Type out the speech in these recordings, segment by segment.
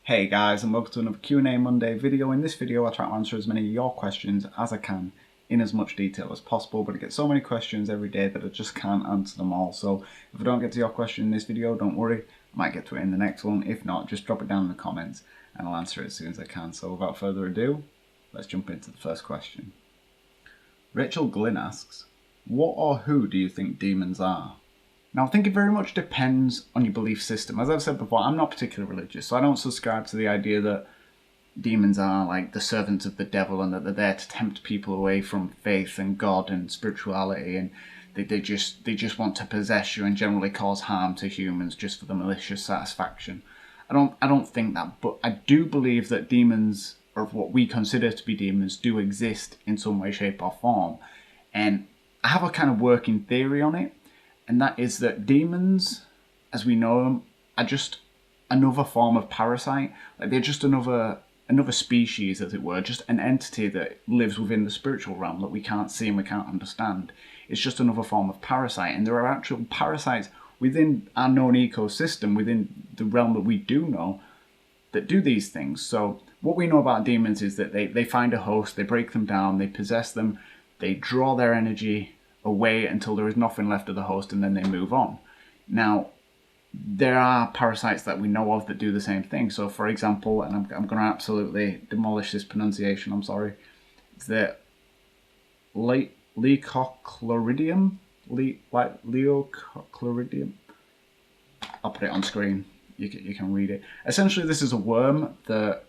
Hey guys, and welcome to another Q&A Monday video. In this video I try to answer as many of your questions as I can in as much detail as possible, but I get so many questions every day that I just can't answer them all. So if I don't get to your question in this video, don't worry, I might get to it in the next one. If not, just drop it down in the comments and I'll answer it as soon as I can. So without further ado, let's jump into the first question. Rachel Glynn asks, what or who do you think demons are? Now, I think it very much depends on your belief system. As I've said before, I'm not particularly religious, so I don't subscribe to the idea that demons are like the servants of the devil and that they're there to tempt people away from faith and God and spirituality, and they just want to possess you and generally cause harm to humans just for the malicious satisfaction. I don't think that, but I do believe that demons, or what we consider to be demons, do exist in some way, shape or form. And I have a kind of working theory on it. And that is that demons, as we know them, are just another form of parasite. Like they're just another species, as it were, just an entity that lives within the spiritual realm that we can't see and we can't understand. It's just another form of parasite. And there are actual parasites within our known ecosystem, within the realm that we do know, that do these things. So what we know about demons is that they find a host, they break them down, they possess them, they draw their energy away until there is nothing left of the host, and then they move on. Now, there are parasites that we know of that do the same thing. So, for example, and I'm going to absolutely demolish this pronunciation, I'm sorry, it's the Leochloridium? Leochloridium? I'll put it on screen. You can read it. Essentially, this is a worm that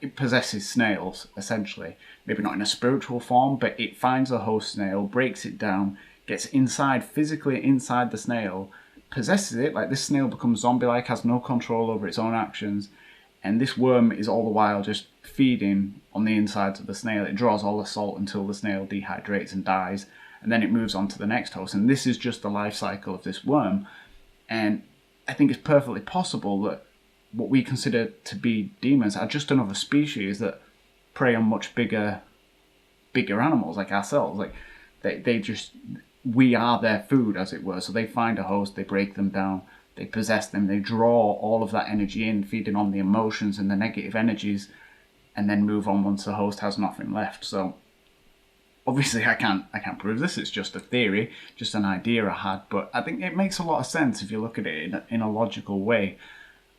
it possesses snails, essentially. Maybe not in a spiritual form, but it finds a host snail, breaks it down, gets physically inside the snail, possesses it. Like, this snail becomes zombie-like, has no control over its own actions, and this worm is all the while just feeding on the insides of the snail. It draws all the salt until the snail dehydrates and dies, and then it moves on to the next host. And this is just the life cycle of this worm. And I think it's perfectly possible that what we consider to be demons are just another species that prey on much bigger animals like ourselves. Like we are their food, as it were. So they find a host, they break them down, they possess them, they draw all of that energy in, feeding on the emotions and the negative energies, and then move on once the host has nothing left. So obviously I can't prove this, it's just a theory, just an idea I had, but I think it makes a lot of sense if you look at it in a logical way.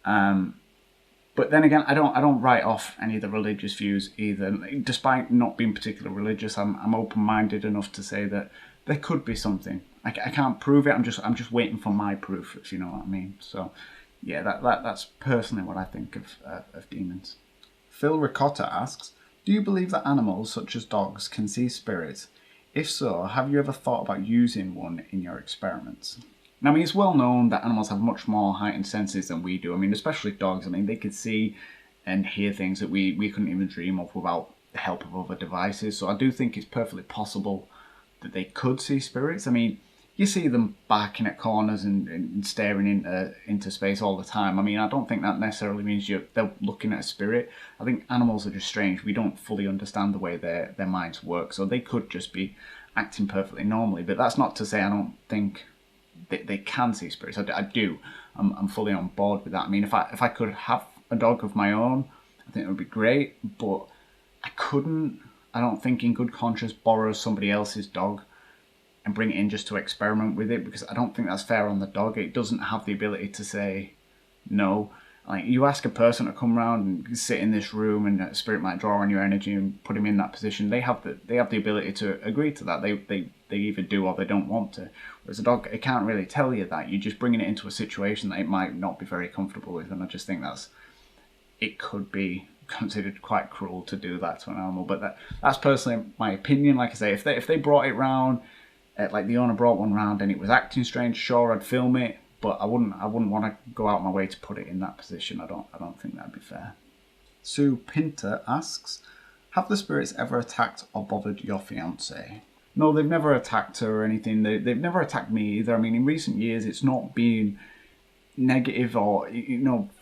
But then again, I don't write off any of the religious views either. Despite not being particularly religious, I'm open-minded enough to say that there could be something. I can't prove it. I'm just waiting for my proof, if you know what I mean. So yeah, that's personally what I think of demons. Phil Ricotta asks, do you believe that animals such as dogs can see spirits? If so, have you ever thought about using one in your experiments? Now, I mean, it's well known that animals have much more heightened senses than we do. I mean, especially dogs. I mean, they could see and hear things that we couldn't even dream of without the help of other devices. So I do think it's perfectly possible that they could see spirits. I mean, you see them barking at corners and staring into space all the time. I mean, I don't think that necessarily means they're looking at a spirit. I think animals are just strange. We don't fully understand the way their minds work. So they could just be acting perfectly normally. But that's not to say I don't think they can see spirits. I do. I'm fully on board with that. I mean, if I could have a dog of my own, I think it would be great. But I couldn't, I don't think in good conscience, borrow somebody else's dog and bring it in just to experiment with it, because I don't think that's fair on the dog. It doesn't have the ability to say no. Like, you ask a person to come around and sit in this room and a spirit might draw on your energy and put him in that position. They have the ability to agree to that. They either do or they don't want to. Whereas a dog, it can't really tell you that. You're just bringing it into a situation that it might not be very comfortable with. And I just think it could be considered quite cruel to do that to an animal. But that's personally my opinion. Like I say, if they brought it round, like the owner brought one round and it was acting strange, sure, I'd film it. But I wouldn't want to go out my way to put it in that position. I don't think that'd be fair. Sue Pinter asks, have the spirits ever attacked or bothered your fiancée? No, they've never attacked her or anything. They've never attacked me either. I mean, in recent years, it's not been negative or,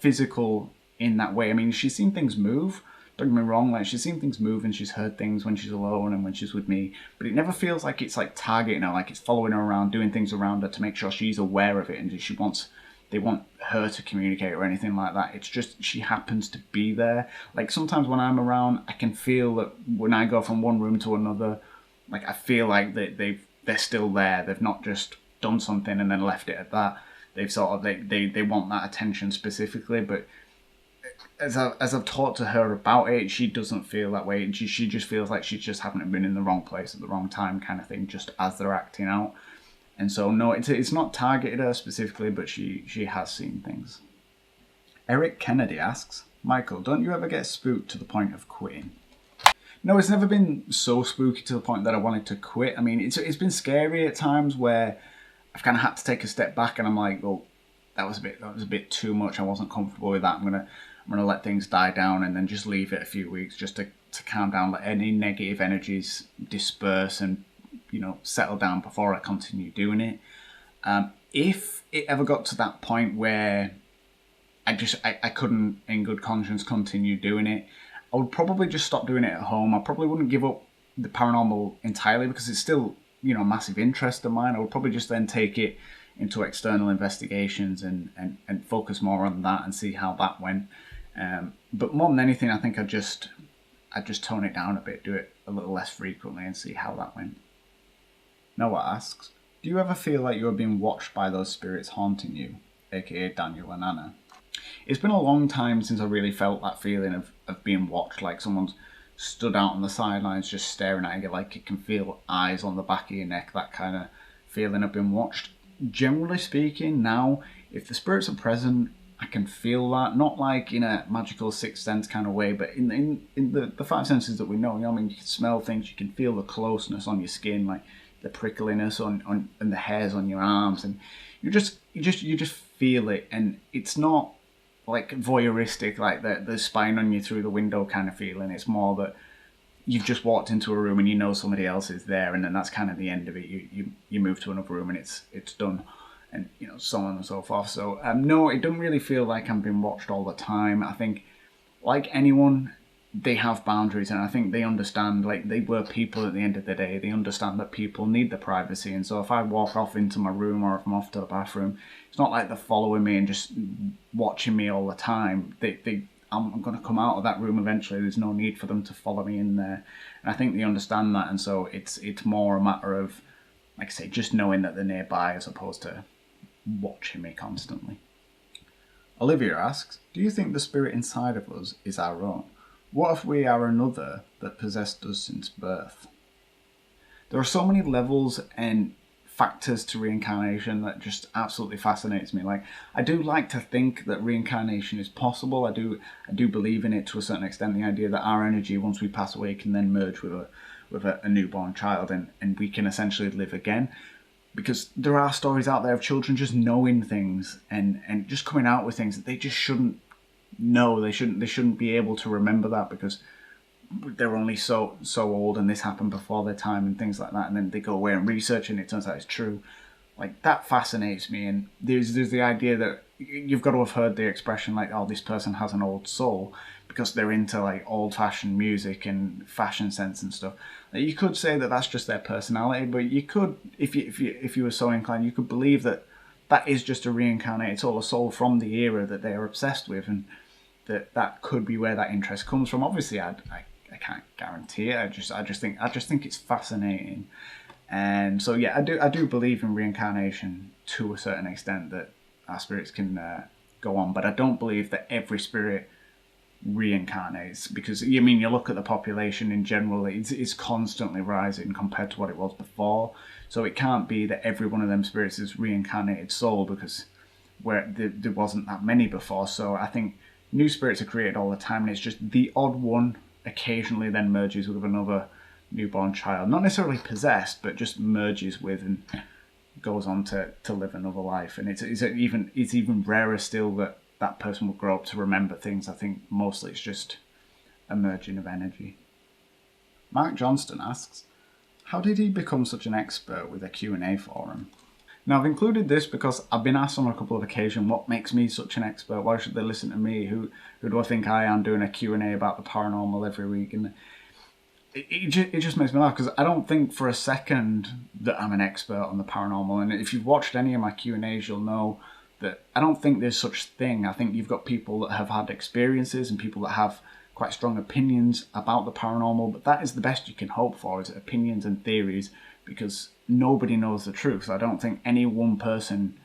physical in that way. I mean, she's seen things move. Don't get me wrong, like, she's seen things move and she's heard things when she's alone and when she's with me, but it never feels like it's like targeting her, like it's following her around, doing things around her to make sure she's aware of it and she wants they want her to communicate or anything like that. It's just she happens to be there. Like sometimes when I'm around, I can feel that when I go from one room to another, like I feel like they're still there. They've not just done something and then left it at that. They've sort of they want that attention specifically. But as I've talked to her about it, she doesn't feel that way. She just feels like she's just haven't been in the wrong place at the wrong time, kind of thing. Just as they're acting out. And so, no, it's not targeted her specifically, but she has seen things. Eric Kennedy asks, Michael, don't you ever get spooked to the point of quitting? No, it's never been so spooky to the point that I wanted to quit. I mean, it's been scary at times where I've kind of had to take a step back and I'm like, well, that was a bit too much. I wasn't comfortable with that. I'm gonna let things die down and then just leave it a few weeks just to calm down, let any negative energies disperse and settle down before I continue doing it. If it ever got to that point where I couldn't in good conscience continue doing it, I would probably just stop doing it at home. I probably wouldn't give up the paranormal entirely because it's still, a massive interest of mine. I would probably just then take it into external investigations and focus more on that and see how that went. But more than anything, I think I'd just tone it down a bit, do it a little less frequently and see how that went. Noah asks, do you ever feel like you are being watched by those spirits haunting you, aka Daniel and Anna? It's been a long time since I really felt that feeling of being watched, like someone's stood out on the sidelines just staring at you, like you can feel eyes on the back of your neck, that kind of feeling of being watched. Generally speaking, now, if the spirits are present, I can feel that, not like in a magical sixth sense kind of way, but in the five senses that we know, I mean, you can smell things, you can feel the closeness on your skin, like the prickliness on and the hairs on your arms, and you just feel it, and it's not like voyeuristic, like the spying on you through the window kind of feeling. It's more that you've just walked into a room and you know somebody else is there, and then that's kind of the end of it. You move to another room and it's done, and so on and so forth. So no, it doesn't really feel like I'm being watched all the time. I think, like anyone, they have boundaries, and I think they understand, like they were people at the end of the day. They understand that people need the privacy, and so if I walk off into my room or if I'm off to the bathroom, it's not like they're following me and just watching me all the time. I'm going to come out of that room eventually. There's no need for them to follow me in there, and I think they understand that, and so it's more a matter of, like I say, just knowing that they're nearby as opposed to watching me constantly. Olivia asks, do you think the spirit inside of us is our own? What if we are another that possessed us since birth? There are so many levels and factors to reincarnation that just absolutely fascinates me. Like, I do like to think that reincarnation is possible. I do believe in it to a certain extent, the idea that our energy, once we pass away, can then merge with a newborn child and we can essentially live again. Because there are stories out there of children just knowing things and just coming out with things that they just shouldn't know. They shouldn't be able to remember that because they're only so old and this happened before their time and things like that, and then they go away and research and it turns out it's true. Like, that fascinates me. And there's the idea that you've got to have heard the expression like, oh, this person has an old soul, because they're into like old-fashioned music and fashion sense and stuff. You could say that that's just their personality, but you could, if you were so inclined, you could believe that is just a reincarnated soul, a soul from the era that they are obsessed with, and that could be where that interest comes from. Obviously, I can't guarantee it. I just think it's fascinating, and so yeah, I do believe in reincarnation to a certain extent, that our spirits can go on, but I don't believe that every spirit reincarnates, because you look at the population in general, it's constantly rising compared to what it was before. So it can't be that every one of them spirits is reincarnated soul, because there wasn't that many before. So I think new spirits are created all the time, and it's just the odd one occasionally then merges with another newborn child, not necessarily possessed, but just merges with and goes on to live another life. And it's even rarer still that person will grow up to remember things. I think mostly it's just a merging of energy. Mark Johnston asks, how did he become such an expert with a Q&A forum? Now, I've included this because I've been asked on a couple of occasions, what makes me such an expert? Why should they listen to me? Who do I think I am, doing a Q&A about the paranormal every week? And it just makes me laugh, because I don't think for a second that I'm an expert on the paranormal. And if you've watched any of my Q&As, you'll know that I don't think there's such thing. I think you've got people that have had experiences and people that have quite strong opinions about the paranormal, but that is the best you can hope for, is opinions and theories, because nobody knows the truth. I don't think any one person,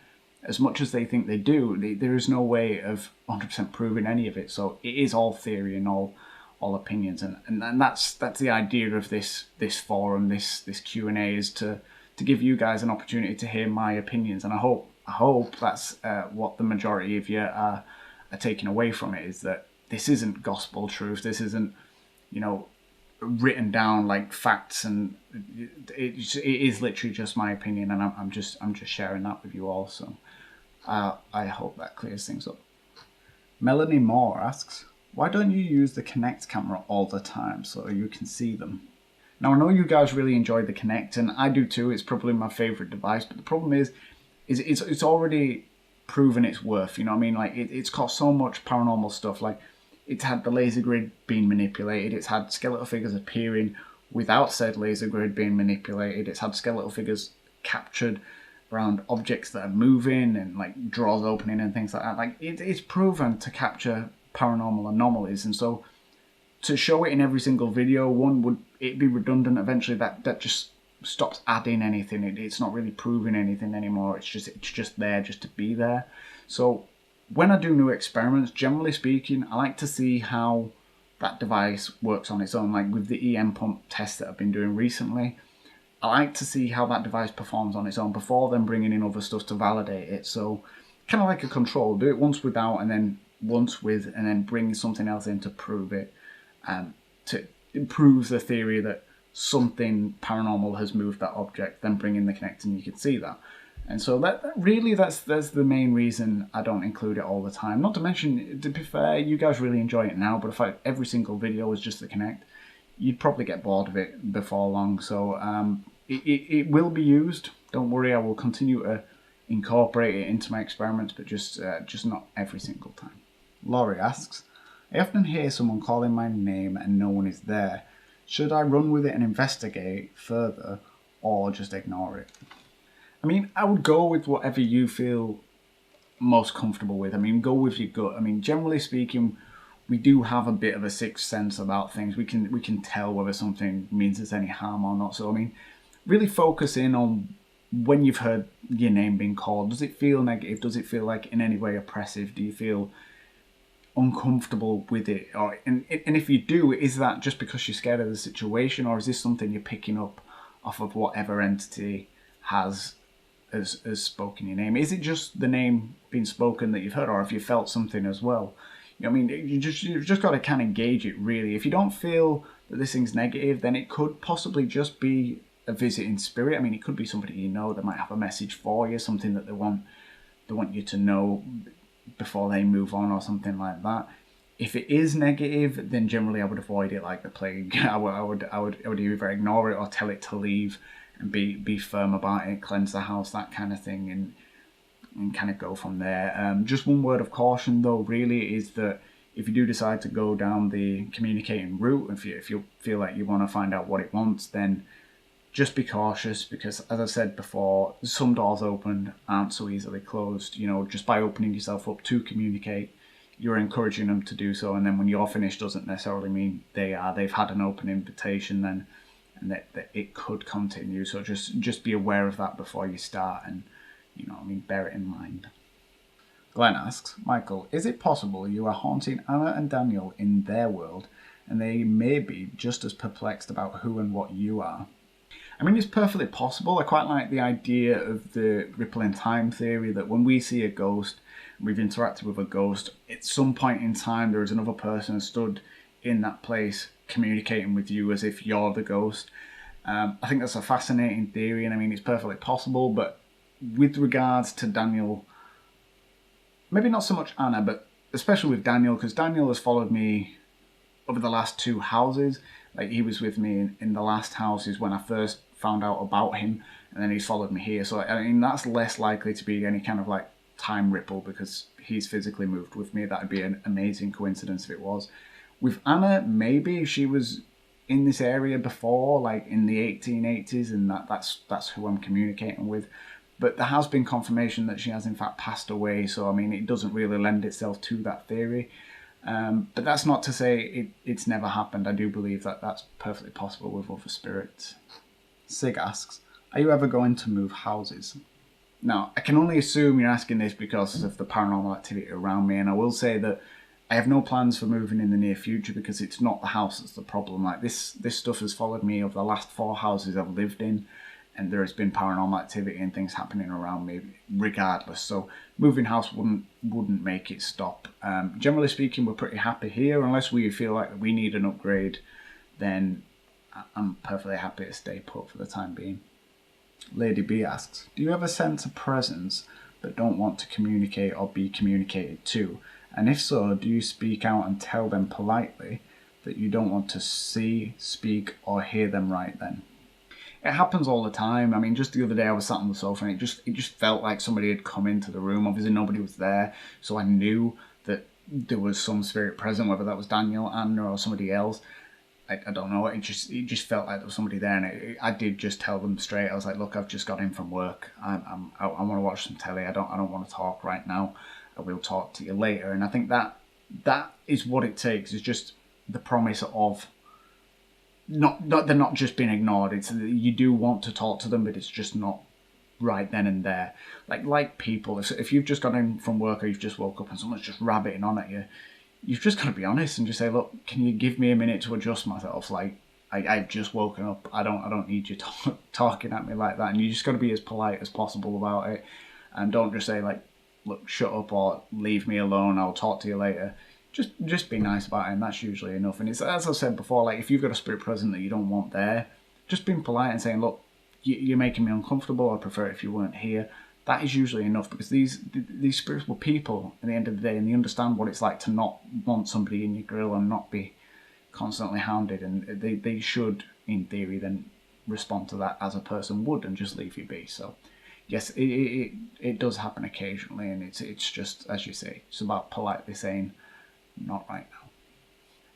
as much as they think they do, there is no way of 100% proving any of it. So it is all theory and all opinions, and that's the idea of this forum, this Q&A, is to give you guys an opportunity to hear my opinions, and I hope that's what the majority of you are taking away from it, is that this isn't gospel truth. This isn't, written down like facts, and it is literally just my opinion, and I'm just sharing that with you all. So I hope that clears things up. Melanie Moore asks, why don't you use the Kinect camera all the time so you can see them? Now, I know you guys really enjoy the Kinect, and I do too. It's probably my favorite device, but the problem is it's already proven its worth. You know what I mean? Like it's got so much paranormal stuff. Like, it's had the laser grid being manipulated. It's had skeletal figures appearing without said laser grid being manipulated. It's had skeletal figures captured around objects that are moving and like drawers opening and things like that. Like it's proven to capture paranormal anomalies, and so to show it in every single video, one, would it be redundant eventually? That just stops adding anything. It's not really proving anything anymore. It's just there just to be there. So when I do new experiments, generally speaking, I like to see how that device works on its own. Like with the EM pump test that I've been doing recently, I like to see how that device performs on its own before then bringing in other stuff to validate it. So kind of like a control, do it once without and then once with, and then bring something else in to prove it, to improve the theory that something paranormal has moved that object, then bring in the Kinect and you can see that. And so that's the main reason I don't include it all the time. Not to mention, to be fair, you guys really enjoy it now, but if every single video was just the Kinect, you'd probably get bored of it before long. So it will be used. Don't worry, I will continue to incorporate it into my experiments, but just not every single time. Laurie asks, I often hear someone calling my name and no one is there. Should I run with it and investigate further, or just ignore it? I mean, I would go with whatever you feel most comfortable with. I mean, go with your gut. I mean, generally speaking, we do have a bit of a sixth sense about things. We can tell whether something means there's any harm or not. So, I mean, really focus in on when you've heard your name being called. Does it feel negative? Does it feel like in any way oppressive? Do you feel uncomfortable with it? And if you do, is that just because you're scared of the situation, or is this something you're picking up off of whatever entity has spoken your name? Is it just the name being spoken that you've heard, or have you felt something as well? I mean, you've just got to kind of gauge it, really. If you don't feel that this thing's negative, then it could possibly just be a visiting spirit. I mean, it could be somebody you know that might have a message for you, something that they want you to know before they move on, or something like that. If it is negative, then generally I would avoid it like the plague. I would either ignore it or tell it to leave, and be firm about it, cleanse the house, that kind of thing, and kind of go from there. Just one word of caution though, really, is that if you do decide to go down the communicating route, if you feel like you want to find out what it wants, then just be cautious, because as I said before, some doors open aren't so easily closed. Just by opening yourself up to communicate, you're encouraging them to do so, and then when you're finished doesn't necessarily mean they've had an open invitation then, and that it could continue. So just be aware of that before you start, and bear it in mind. Glenn asks, Michael, is it possible you are haunting Anna and Daniel in their world, and they may be just as perplexed about who and what you are? I mean, it's perfectly possible. I quite like the idea of the ripple in time theory, that when we see a ghost, we've interacted with a ghost, at some point in time there is another person stood in that place communicating with you as if you're the ghost. I think that's a fascinating theory, and I mean, it's perfectly possible. But with regards to Daniel, maybe not so much Anna, but especially with Daniel, because Daniel has followed me over the last 2 houses. Like, he was with me in the last houses when I first found out about him, and then he's followed me here. So I mean, that's less likely to be any kind of like time ripple, because he's physically moved with me. That would be an amazing coincidence if it was. With Anna, maybe she was in this area before, like in the 1880s, and that's who I'm communicating with. But there has been confirmation that she has in fact passed away, so I mean it doesn't really lend itself to that theory. But that's not to say it's never happened. I do believe that that's perfectly possible with other spirits. Sig asks, are you ever going to move houses? Now, I can only assume you're asking this because of the paranormal activity around me, and I will say that I have no plans for moving in the near future because it's not the house that's the problem. Like this stuff has followed me over the last 4 houses I've lived in, and there has been paranormal activity and things happening around me regardless. So moving house wouldn't make it stop. Generally speaking, we're pretty happy here. Unless we feel like we need an upgrade, then I'm perfectly happy to stay put for the time being. Lady B asks, do you ever sense a presence but don't want to communicate or be communicated to? And if so, do you speak out and tell them politely that you don't want to see, speak, or hear them right then? It happens all the time. I mean, just the other day I was sat on the sofa and it just felt like somebody had come into the room. Obviously nobody was there, so I knew that there was some spirit present, whether that was Daniel, Anna, or somebody else. I don't know. It just felt like there was somebody there, and I did just tell them straight. I was like, look, I've just got in from work. I want to watch some telly. I don't want to talk right now. I will talk to you later. And I think that is what it takes. Is just the promise of they're not just being ignored. It's you do want to talk to them, but it's just not right then and there. Like people, if you've just got in from work or you've just woke up and someone's just rabbiting on at you, you've just got to be honest and just say, look, can you give me a minute to adjust myself? Like, I've just woken up. I don't need you talking at me like that. And you just got to be as polite as possible about it. And don't just say, like, look, shut up or leave me alone. I'll talk to you later. Just be nice about it, and that's usually enough. And it's, as I said before, like, if you've got a spirit present that you don't want there, just being polite and saying, look, you're making me uncomfortable. I'd prefer it if you weren't here. That is usually enough, because these spirits were people at the end of the day, and they understand what it's like to not want somebody in your grill and not be constantly hounded, and they should, in theory, then respond to that as a person would and just leave you be. So yes, it does happen occasionally, and it's just, as you say, it's about politely saying, not right now.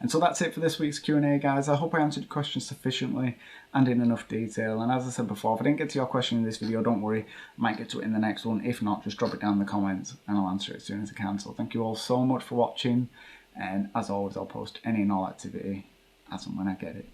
And so that's it for this week's Q&A, guys. I hope I answered your questions sufficiently and in enough detail. And as I said before, if I didn't get to your question in this video, don't worry. I might get to it in the next one. If not, just drop it down in the comments and I'll answer it as soon as I can. So thank you all so much for watching. And as always, I'll post any and all activity as and when I get it.